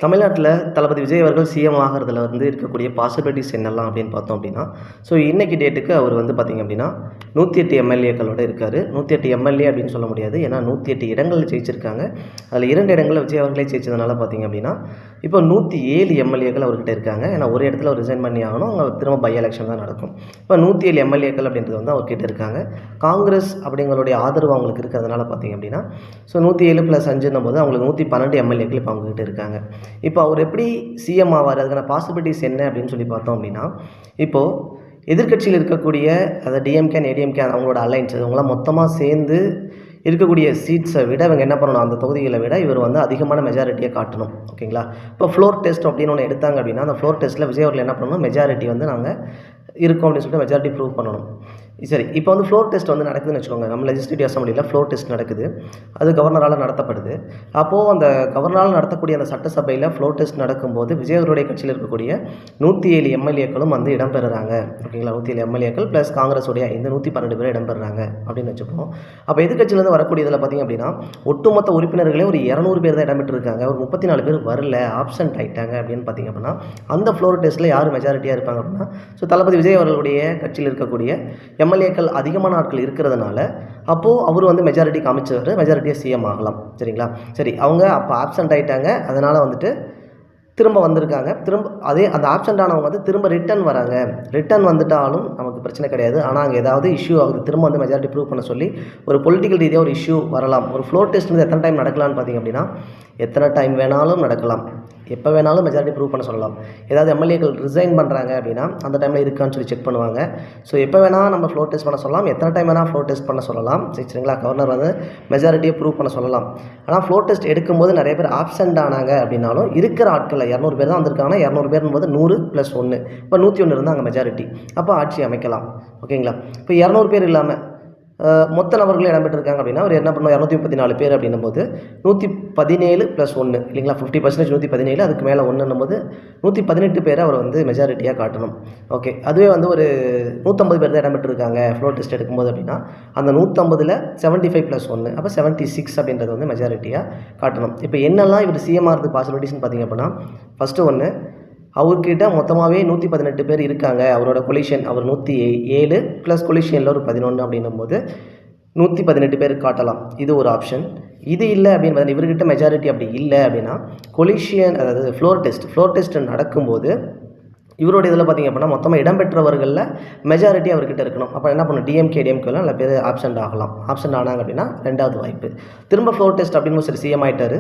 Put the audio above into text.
தமிழ்நாட்டில தளபதி விஜய் அவர்கள் சிஎம் ஆகுறதுல இருக்கக்கூடிய பாசிபிலிட்டீஸ் என்னலாம் அப்படின்னு பார்த்தோம் அப்படின்னா, ஸோ இன்னைக்கு டேட்டுக்கு அவர் பார்த்தீங்க அப்படின்னா, 108 எம்எல்ஏக்களோட இருக்காரு. 108 எம்எல்ஏ அப்படின்னு சொல்ல முடியாது. ஏன்னா 108 இடங்கள்ல ஜெயிச்சிருக்காங்க. அதில 2 இடங்கள்ல விஜய் அவர்களே ஜெயிச்சதுனால பார்த்தீங்க அப்படின்னா, இப்போ 107 எம்எல்ஏக்கள் அவர்கிட்ட இருக்காங்க. ஏன்னா ஒரு இடத்துல அவர் ரிசைன் பண்ணி ஆகணும். அங்க திரும்ப பை எலெக்ஷன் தான் நடக்கும். இப்போ 107 எம்எல்ஏக்கள் அப்படின்றது அவர்கிட்ட இருக்காங்க. காங்கிரஸ் அப்படிங்களுடைய ஆதரவு அவங்களுக்கு இருக்கிறதுனால பார்த்தீங்க அப்படின்னா, ஸோ 107 + 5ன்னும்போது அவங்களுக்கு 112 எம்எல்ஏக்கள் இப்போ அவங்ககிட்ட இருக்காங்க. இப்போ அவர் எப்படி சிஎம் ஆவார்? அதுக்கான பாசிபிலிட்டீஸ் என்ன அப்படின்னு சொல்லி பார்த்தோம் அப்படின்னா, இப்போது எதிர்க்கட்சியில் இருக்கக்கூடிய அதாவது டிஎம்கே அண்ட் ஏடிஎம்கே அவங்களோட அலைன்ஸ் இவங்களாம் மொத்தமாக சேர்ந்து இருக்கக்கூடிய சீட்ஸை விட இவங்க என்ன பண்ணணும், அந்த தொகுதிகளை விட இவர் அதிகமான மெஜாரிட்டியை காட்டணும். ஓகேங்களா? இப்போ ஃப்ளோர் டெஸ்ட் அப்படின்னு ஒன்று எடுத்தாங்க அப்படின்னா, அந்த ஃப்ளோர் டெஸ்ட்டில் விஜய் அவர்கள் என்ன பண்ணணும், மெஜாரிட்டி நாங்கள் இருக்கோம் அப்படின்னு சொல்லிட்டு மெஜாரிட்டி ப்ரூவ் பண்ணணும். சரி, இப்போ ஃப்ளோர் டெஸ்ட் நடக்குதுன்னு வச்சுக்கோங்க. நம்ம லெஜிஸ்லேட்டிவ் அசம்பிளியில் ஃப்ளோர் டெஸ்ட் நடக்குது. அது கவர்னரால் நடத்தப்படுது. அப்போது அந்த கவர்னரால் நடத்தக்கூடிய அந்த சட்டசபையில் ஃப்ளோர் டெஸ்ட் நடக்கும்போது விஜய் அவருடைய கட்சியில் இருக்கக்கூடிய 107 எம்எல்ஏக்களும் இடம்பெறுறாங்க. ஓகேங்களா? 107 எம்எல்ஏக்கள் ப்ளஸ் காங்கிரஸுடைய இந்த 112 பேர் இடம்பெறுறாங்க அப்படின்னு வச்சுப்போம். அப்போ எதிர்க்கட்சியிலேருந்து வரக்கூடியதில் பார்த்திங்க அப்படின்னா, ஒட்டுமொத்த உறுப்பினர்களே ஒரு 200 பேர் தான் இடம்பெற்றிருக்காங்க. ஒரு 34 பேர் வரல, ஆப்சென்ட் ஆகிட்டாங்க அப்படின்னு பார்த்திங்க அப்படின்னா, அந்த ஃப்ளோர் டெஸ்ட்டில் யார் மெஜாரிட்டியாக இருப்பாங்க அப்படின்னா, ஸோ தளபதி விஜய் அவர்களுடைய கட்சியில் இருக்கக்கூடிய எம்எல்ஏக்கள் அதிகமான ஆட்கள் இருக்கிறதுனால, அப்போது அவர் மெஜாரிட்டி காமிச்சவர் மெஜாரிட்டியாக சிஎம் ஆகலாம். சரிங்களா? சரி, அவங்க அப்போ ஆப்சென்ட் ஆகிட்டாங்க. அதனால் திரும்ப வந்திருக்காங்க. திரும்ப அதே அந்த ஆப்சென்ட் ஆனவங்க திரும்ப ரிட்டர்ன் வராங்க. ரிட்டர்ன் வந்துட்டாலும் நமக்கு பிரச்சனை கிடையாது. ஆனால் அங்கே ஏதாவது இஷ்யூ ஆகுது. திரும்ப மெஜாரிட்டி ப்ரூவ் பண்ண சொல்லி ஒரு பொலிட்டிக்கல் ரீதியாக ஒரு இஷ்யூ வரலாம். ஒரு ஃப்ளோர் டெஸ்ட் எத்தனை டைம் நடக்கலாம்னு பார்த்திங்க அப்படின்னா, எத்தனை டைம் வேணாலும் நடக்கலாம். எப்போ வேணாலும் மெஜாரிட்டி ப்ரூவ் பண்ண சொல்லலாம். ஏதாவது எம்எல்ஏக்கள் ரிசைன் பண்ணுறாங்க அப்படின்னா, அந்த டைமில் இருக்கான்னு சொல்லி செக் பண்ணுவாங்க. ஸோ எப்போ வேணால் நம்ம ஃப்ளோர் டெஸ்ட் பண்ண சொல்லலாம். எத்தனை டைம் வேணால் ஃப்ளோர் டெஸ்ட் பண்ண சொல்லலாம். சரிங்களா? கவர்னர் மெஜாரிட்டியை ப்ரூவ் பண்ண சொல்லலாம். ஆனால் ஃப்ளோர் டெஸ்ட் எடுக்கும்போது நிறைய பேர் ஆப்சென்ட் ஆனாங்க அப்படின்னாலும், இருக்கிற ஆட்களில் 200 பேர் தான் வந்திருக்காங்கன்னா, 200 பேரும்போது 100 + 1 இப்போ 101 இருந்தால் அங்கே மெஜாரிட்டி. அப்போ ஆட்சி அமைக்கலாம். ஓகேங்களா? இப்போ 200 பேர் இல்லாமல் மொத்த நபர்கள் இடம்பெற்றிருக்காங்க அப்படின்னா, அவர் என்ன பண்ணணும், 234 பேர் அப்படின்னும்போது 117 + 1 இல்லைங்களா? 50% 117, அதுக்கு மேலே 1ன்னும்போது 118 பேரை அவர் மெஜாரிட்டியாக காட்டணும். ஓகே, அதுவே ஒரு 150 பேர் தான் இடம்பெற்றிருக்காங்க ஃப்ளோர் டெஸ்ட் எடுக்கும்போது அப்படின்னா, அந்த 150ல் 75 + 1 அப்போ 76 அப்படின்றது மெஜாரிட்டியாக காட்டணும். இப்போ என்னெல்லாம் இவர் சிஎம் ஆகிறதுக்கு பாசிபிலிட்டிஸ்னு பார்த்திங்க அப்படின்னா, ஃபஸ்ட்டு ஒன்று, அவர்கிட்ட மொத்தமாகவே 118 பேர் இருக்காங்க. அவரோட கொலிஷன் அவர் 107 + கொலிஷனில் ஒரு 11 அப்படின்னும்போது 118 பேர் காட்டலாம். இது ஒரு ஆப்ஷன். இது இல்லை அப்படின்னு பார்த்தீங்கன்னா, இவர்கிட்ட மெஜாரிட்டி அப்படி இல்லை அப்படின்னா, கொலிஷியன் அதாவது ஃப்ளோர் டெஸ்ட் நடக்கும்போது இவருடைய இதில் பார்த்திங்க அப்படின்னா, மொத்தமாக இடம்பெற்றவர்களில் மெஜாரிட்டி அவர்கிட்ட இருக்கணும். அப்போ என்ன பண்ணணும், டிஎம்கே டிஎம்கேலாம் நல்ல பேர் ஆப்சென்ட் ஆகலாம். ஆப்சென்ட் ஆனாங்க அப்படின்னா 2வது வாய்ப்பு. திரும்ப ஃப்ளோர் டெஸ்ட் அப்படின்னு சரி சிஎம் ஆகிட்டார்.